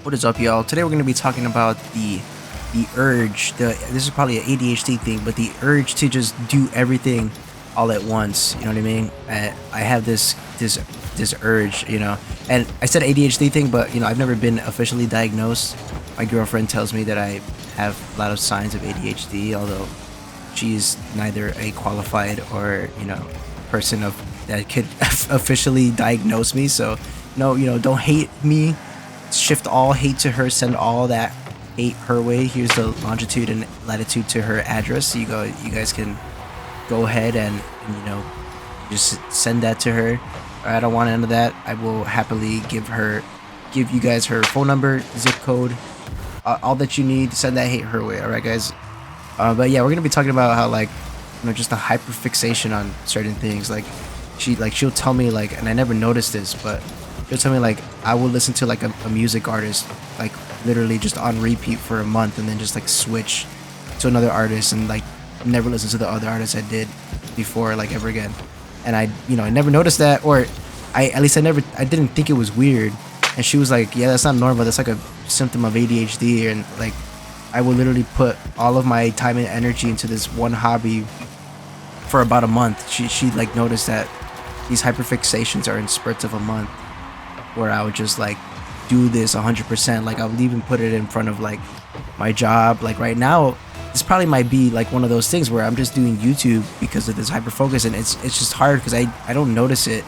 What is up, y'all? Today we're going to be talking about the urge. This is probably an ADHD thing, but the urge to just do everything all at once. You know what I mean? I have this urge, And I said ADHD thing, but I've never been officially diagnosed. My girlfriend tells me that I have a lot of signs of ADHD, although she's neither a qualified or person of that could officially diagnose me. So no, don't hate me. Shift all hate to her. Send all that hate her way. Here's the longitude and latitude to her address. So you guys can go ahead and just send that to her. I don't want none of that. I will happily give you guys her phone number, zip code, all that you need. Send that hate her way. All right, guys. But yeah, we're gonna be talking about how just a hyperfixation on certain things. She'll tell me and I never noticed this, but she'll tell me I will listen to a music artist literally just on repeat for a month, and then just switch to another artist and never listen to the other artists I did before ever again. And I never noticed that, or I didn't think it was weird. And she was like, yeah, that's not normal, that's a symptom of ADHD. And I would literally put all of my time and energy into this one hobby for about a month. She noticed that these hyperfixations are in spurts of a month, where I would just do this 100%. I would even put it in front of my job. Right now, this probably might be one of those things where I'm just doing YouTube because of this hyper focus, and it's just hard because I don't notice it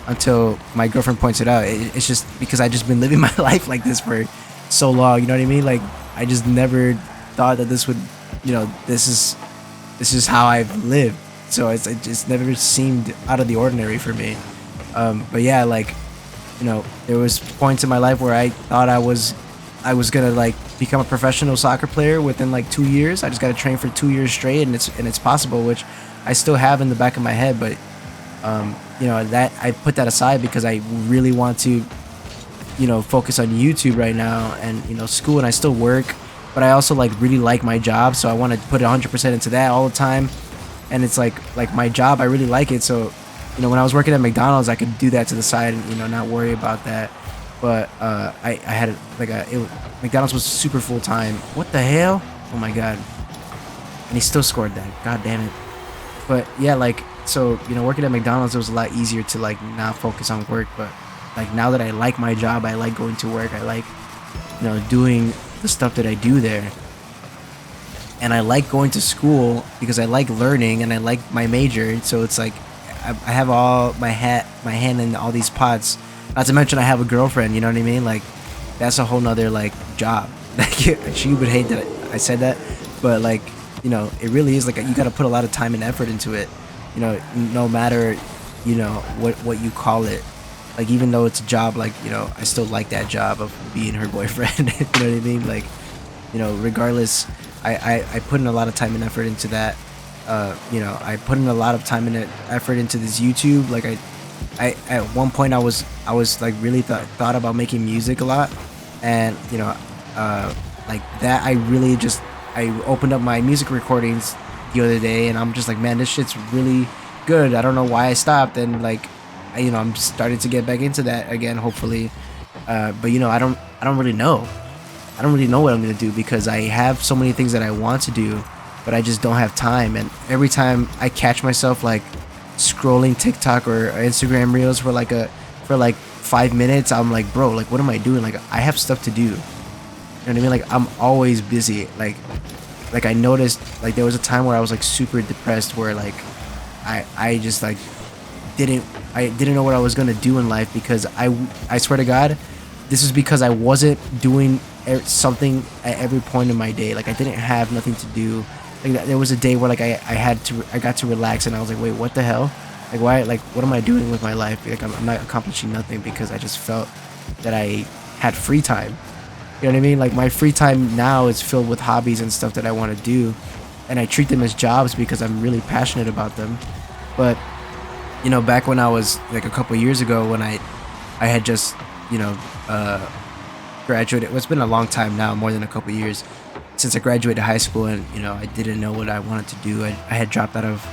until my girlfriend points it out. It's just because I just been living my life like this for so long. You know what I mean? I just never thought that this would, this is how I've lived. So it just never seemed out of the ordinary for me. But yeah, there was points in my life where I thought I was gonna become a professional soccer player within 2 years. I just gotta train for 2 years straight, and it's possible, which I still have in the back of my head. But that I put that aside because I really want to focus on YouTube right now, and school, and I still work, but I also really like my job, so I want to put 100% into that all the time. And it's my job, I really like it, so when I was working at McDonald's, I could do that to the side and not worry about that. But I had McDonald's was super full time. What the hell? Oh my god! And he still scored that. God damn it! But yeah, so working at McDonald's, it was a lot easier to not focus on work. But now that I like my job, I like going to work. I like doing the stuff that I do there. And I like going to school because I like learning and I like my major. So it's I have all my hand in all these pots. Not to mention I have a girlfriend. You know what I mean? That's a whole nother job. She would hate that I said that, but it really is you got to put a lot of time and effort into it. No matter what you call it. Even though it's a job, I still like that job of being her boyfriend. You know what I mean? Regardless. I put in a lot of time and effort into that. I put in a lot of time and effort into this YouTube. I at one point I was really thought about making music a lot, and that I opened up my music recordings the other day, and I'm just man, this shit's really good. I don't know why I stopped, and I'm starting to get back into that again, hopefully. But I don't really know. I don't really know what I'm gonna do because I have so many things that I want to do, but I just don't have time. And every time I catch myself scrolling TikTok or Instagram reels for 5 minutes, I'm bro, what am I doing? I have stuff to do. You know what I mean? I'm always busy. I noticed there was a time where I was super depressed, where I just didn't know what I was gonna do in life, because I swear to God, this is because I wasn't doing something at every point in my day. I didn't have nothing to do. There was a day where I got to relax, and I was wait, what the hell? Why? What am I doing with my life? I'm not accomplishing nothing, because I just felt that I had free time. You know what I mean? My free time now is filled with hobbies and stuff that I want to do, and I treat them as jobs because I'm really passionate about them. But back when I was a couple years ago, when I had just graduated. Well, it's been a long time now, more than a couple years since I graduated high school, and I didn't know what I wanted to do. I had dropped out of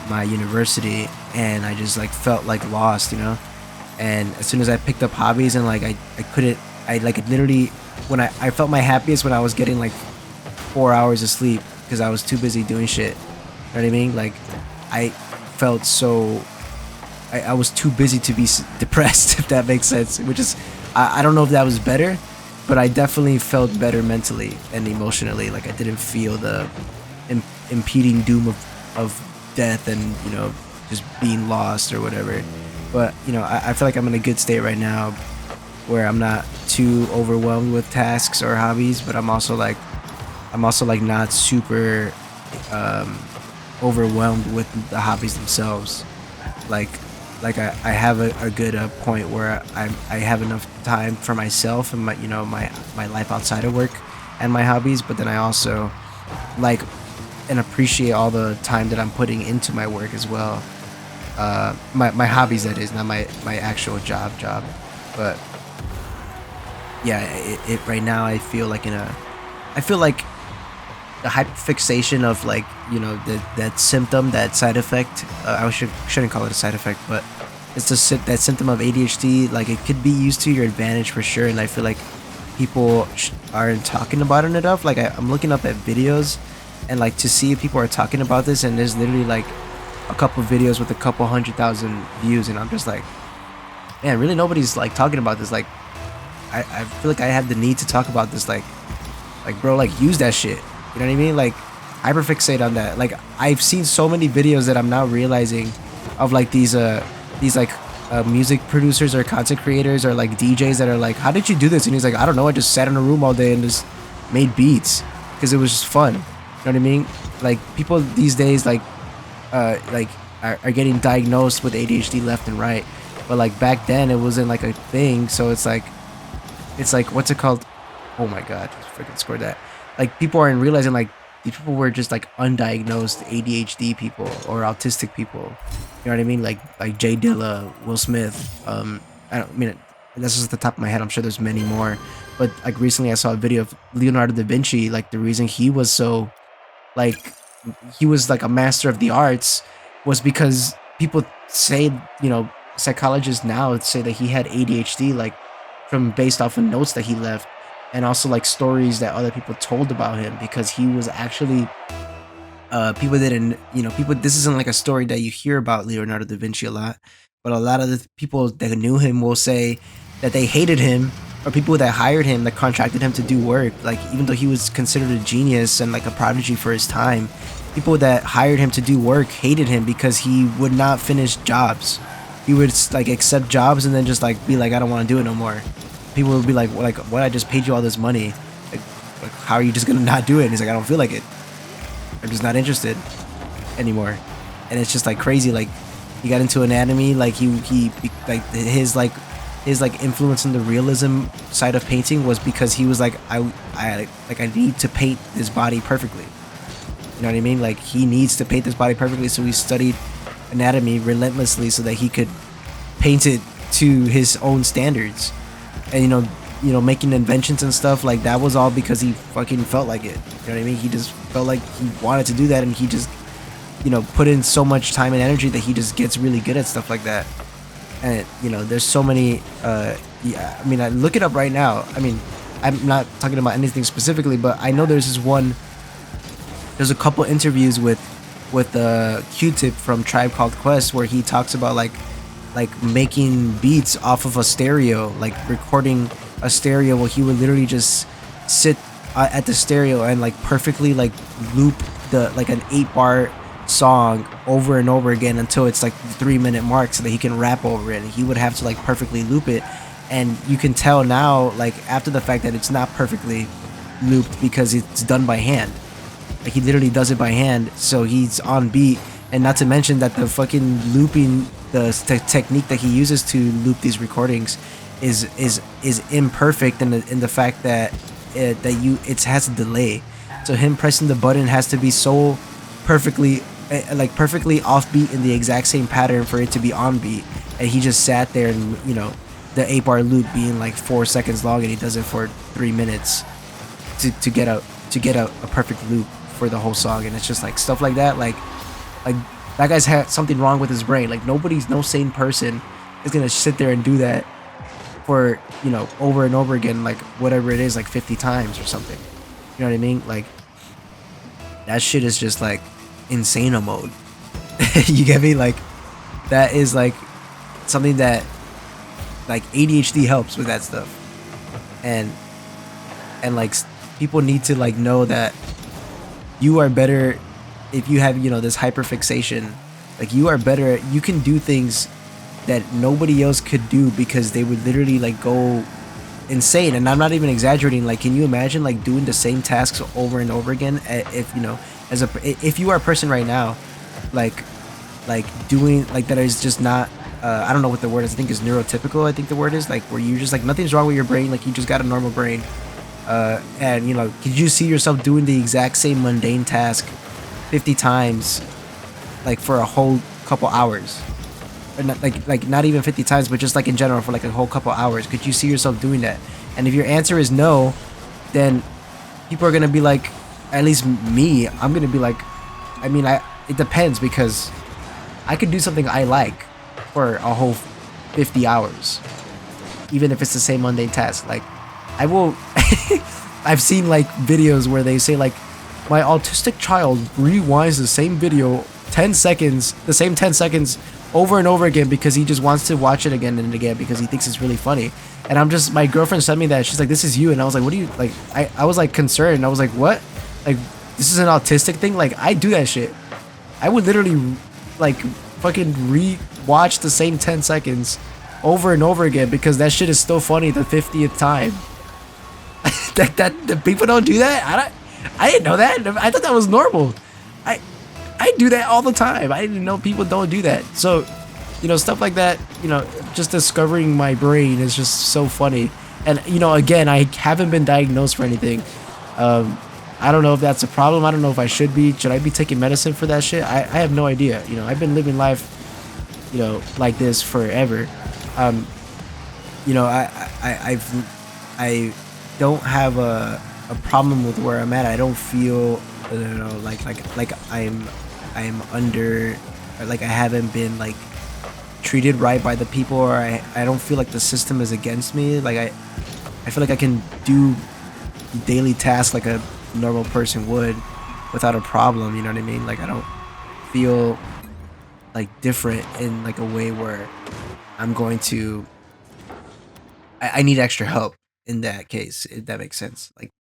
my university, and I just felt lost, And as soon as I picked up hobbies, and I couldn't I like it literally when I felt my happiest when I was getting like 4 hours of sleep because I was too busy doing shit. You know what I mean? Like I felt so I was too busy to be depressed, if that makes sense. Which is, I don't know if that was better, but I definitely felt better mentally and emotionally. Like I didn't feel the impeding doom of death and, you know, just being lost or whatever. But, you know, I feel like I'm in a good state right now where I'm not too overwhelmed with tasks or hobbies, but I'm also like not super overwhelmed with the hobbies themselves. Like I have a good point where I have enough time for myself and my, you know, my life outside of work and my hobbies, but then I also like and appreciate all the time that I'm putting into my work as well. My hobbies, that is, not my actual job, but yeah, it right now I feel like I feel like the hyperfixation of, like, you know, that symptom, that side effect. Shouldn't call it a side effect, but it's that symptom of ADHD. Like, it could be used to your advantage for sure, and I feel like people aren't talking about it enough. Like, I'm looking up at videos, and like to see if people are talking about this, and there's literally like a couple videos with a couple 100,000 views, and I'm just like, man, really nobody's like talking about this. Like, I feel like I have the need to talk about this. Like bro, like, use that shit. You know what I mean? Like, hyperfixate on that. Like, I've seen so many videos that I'm now realizing of like these like music producers or content creators or like DJs that are like, how did you do this? And he's like, I don't know, I just sat in a room all day and just made beats because it was just fun. You know what I mean? Like, people these days like are getting diagnosed with ADHD left and right, but like back then it wasn't like a thing. So it's like what's it called? Oh my god, freaking scored that. Like, people aren't realizing like these people were just like undiagnosed ADHD people or autistic people. You know what I mean? Like Jay Dilla, Will Smith. I don't I mean, that's just the top of my head. I'm sure there's many more. But like recently I saw a video of Leonardo da Vinci. Like, the reason he was so like he was like a master of the arts was because people say, you know, psychologists now say that he had ADHD, like from based off of notes that he left, and also like stories that other people told about him, because he was actually people didn't, you know, people, this isn't like a story that you hear about Leonardo da Vinci a lot, but a lot of the people that knew him will say that they hated him, or people that hired him, that contracted him to do work, like, even though he was considered a genius and like a prodigy for his time, people that hired him to do work hated him because he would not finish jobs. He would like accept jobs and then just like be like, I don't want to do it no more. People would be like, what, I just paid you all this money, like how are you just gonna not do it? And he's like, I don't feel like it, I'm just not interested anymore. And it's just like crazy. Like, he got into anatomy. Like, he like his influence in the realism side of painting was because he was like, I need to paint this body perfectly. You know what I mean? Like, he needs to paint this body perfectly, so he studied anatomy relentlessly so that he could paint it to his own standards. And you know, making inventions and stuff, like, that was all because he fucking felt like it. You know what I mean? He just felt like he wanted to do that, and he just, you know, put in so much time and energy that he just gets really good at stuff like that. And, you know, there's so many yeah, I mean, I look it up right now. I mean, I'm not talking about anything specifically, but I know there's a couple interviews with Q-Tip from Tribe Called Quest, where he talks about like making beats off of a stereo, like recording a stereo, where he would literally just sit at the stereo and like perfectly like loop like an 8-bar song over and over again until it's like the 3-minute mark, so that he can rap over it. And he would have to like perfectly loop it, and you can tell now, like, after the fact, that it's not perfectly looped because it's done by hand. Like, he literally does it by hand, so he's on beat. And not to mention that the fucking looping, the technique that he uses to loop these recordings is imperfect in the fact that it has a delay. So him pressing the button has to be so perfectly perfectly offbeat in the exact same pattern for it to be on beat. And he just sat there, and, you know, the 8-bar loop being like 4 seconds long, and he does it for 3 minutes to get a perfect loop for the whole song. And it's just like stuff like that, like that guy's had something wrong with his brain. Like, no sane person is gonna sit there and do that for, over and over again, like whatever it is, like 50 times or something. You know what I mean? Like that shit is just like insano mode. You get me? Like that is like something that like ADHD helps with that stuff. And like people need to like know that you are better if you have, this hyperfixation. Like you are better, you can do things that nobody else could do because they would literally like go insane. And I'm not even exaggerating. Like, can you imagine like doing the same tasks over and over again? If if you are a person right now, like doing like that is just not I don't know what the word is. I think is neurotypical. I think the word is like where you just like nothing's wrong with your brain. Like you just got a normal brain. And could you see yourself doing the exact same mundane task 50 times, like for a whole couple hours? Or not, like not even 50 times, but just like in general for like a whole couple hours. Could you see yourself doing that? And if your answer is no, then people are gonna be like, at least me, I'm gonna be like, I mean, it depends, because I could do something I like for a whole 50 hours, even if it's the same mundane task. Like I will I've seen like videos where they say like, my autistic child rewinds the same video 10 seconds, the same 10 seconds over and over again because he just wants to watch it again and again because he thinks it's really funny. And I'm just, my girlfriend sent me that. She's like, this is you. And I was like, what do you, like, I was like concerned. I was like, what? Like, this is an autistic thing? Like, I do that shit. I would literally like fucking re-watch the same 10 seconds over and over again because that shit is still funny the 50th time. The people don't do that? I didn't know that. I thought that was normal. I do that all the time. I didn't know people don't do that. So, stuff like that, just discovering my brain is just so funny. And, again, I haven't been diagnosed for anything. I don't know if that's a problem. I don't know if I should be. Should I be taking medicine for that shit? I have no idea. I've been living life, like this forever. I don't have a problem with where I'm at. I don't feel, like I'm under, or like I haven't been like treated right by the people, or I don't feel like the system is against me. Like I feel like I can do daily tasks like a normal person would without a problem. You know what I mean? Like I don't feel like different in like a way where I'm going to, I need extra help in that case, if that makes sense. Like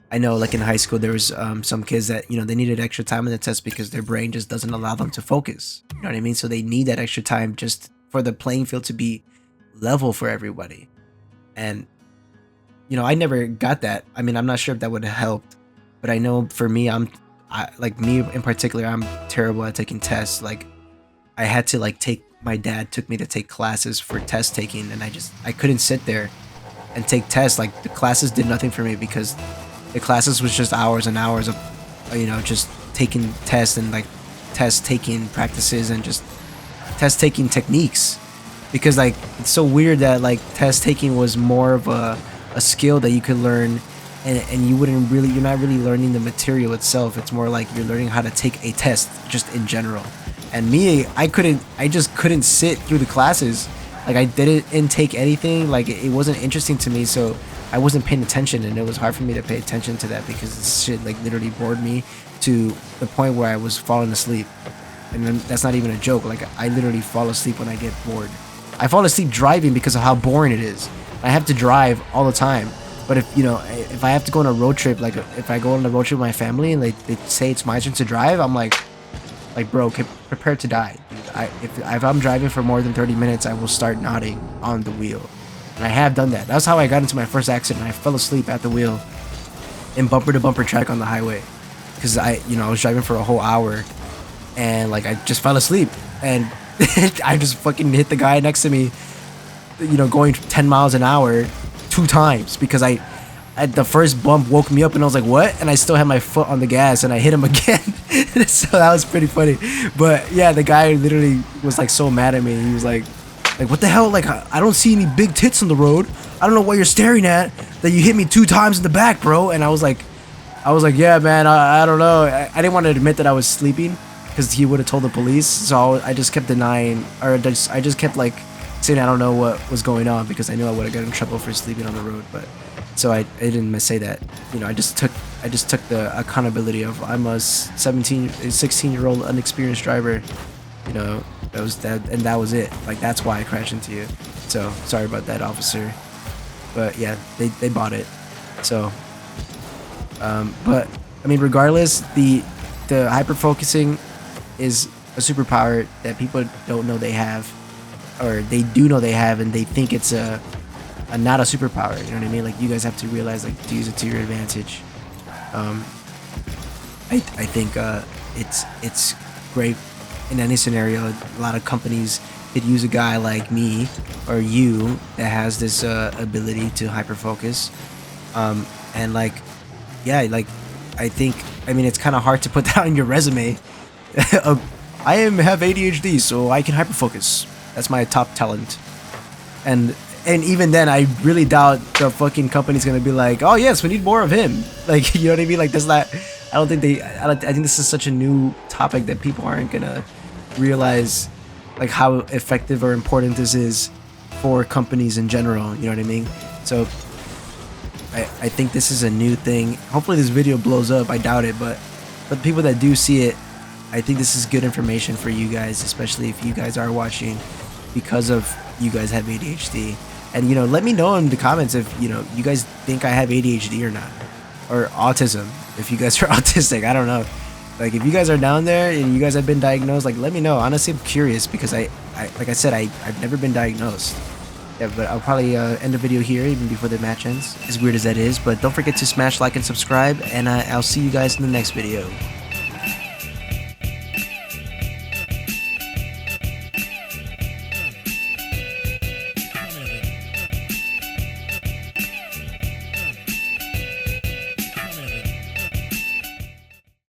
I know like in high school there was some kids that they needed extra time in the test because their brain just doesn't allow them to focus. You know what I mean? So they need that extra time just for the playing field to be level for everybody. And I never got that. I mean, I'm not sure if that would have helped, but I know for me, like me in particular, I'm terrible at taking tests. Like I had to like my dad took me to take classes for test taking, and I couldn't sit there and take tests. Like the classes did nothing for me because the classes was just hours and hours of, just taking tests and like test taking practices and just test taking techniques. Because like it's so weird that like test taking was more of a skill that you could learn, and you're not really learning the material itself. It's more like you're learning how to take a test just in general. And me, I just couldn't sit through the classes. Like I didn't take anything. Like it wasn't interesting to me, so I wasn't paying attention, and it was hard for me to pay attention to that because this shit like literally bored me to the point where I was falling asleep. And then that's not even a joke. Like I literally fall asleep when I get bored. I fall asleep driving because of how boring it is. I have to drive all the time. But if I have to go on a road trip, like if I go on a road trip with my family and they say it's my turn to drive, I'm like bro, prepare to die. Dude. If I'm driving for more than 30 minutes, I will start nodding on the wheel. And I have done that. That's how I got into my first accident. I fell asleep at the wheel in bumper to bumper traffic on the highway because I was driving for a whole hour, and like I just fell asleep, and I just fucking hit the guy next to me, going 10 miles an hour 2 times because the first bump woke me up, and I was like, what? And I still had my foot on the gas, and I hit him again. So that was pretty funny. But yeah, the guy literally was like so mad at me. He was like what the hell? Like I don't see any big tits on the road. I don't know what you're staring at. That you hit me 2 times in the back, bro. And I was like, yeah, man. I don't know. I didn't want to admit that I was sleeping because he would have told the police. So I just kept denying, or I just kept like saying I don't know what was going on because I knew I would have got in trouble for sleeping on the road. But so I didn't say that. You know, I just took the accountability of I'm a 16-year-old unexperienced driver. You know, that was that, and that was it. Like that's why I crashed into you. So sorry about that, officer. But yeah, they bought it. So, but I mean, regardless, the hyper focusing is a superpower that people don't know they have, or they do know they have, and they think it's a not a superpower. You know what I mean? Like you guys have to realize, like, to use it to your advantage. I think it's great in any scenario. A lot of companies could use a guy like me or you that has this ability to hyper focus, and like, yeah, like I mean it's kind of hard to put that on your resume. Have ADHD, so I can hyper focus. That's my top talent. And even then, I really doubt the fucking company's gonna be like, oh yes, we need more of him. Like, you know what I mean? Like, that's not. I think this is such a new topic that people aren't gonna realize, like, how effective or important this is for companies in general. You know what I mean? So I think this is a new thing. Hopefully this video blows up. I doubt it, but the people that do see it, I think this is good information for you guys, especially if you guys are watching because of you guys have ADHD. And, you know, let me know in the comments if, you know, you guys think I have ADHD or not, or autism. If you guys are autistic, I don't know. Like, if you guys are down there and you guys have been diagnosed, like, let me know. Honestly, I'm curious because like I said, I've never been diagnosed. Yeah, but I'll probably end the video here even before the match ends, as weird as that is. But don't forget to smash like and subscribe, and I'll see you guys in the next video.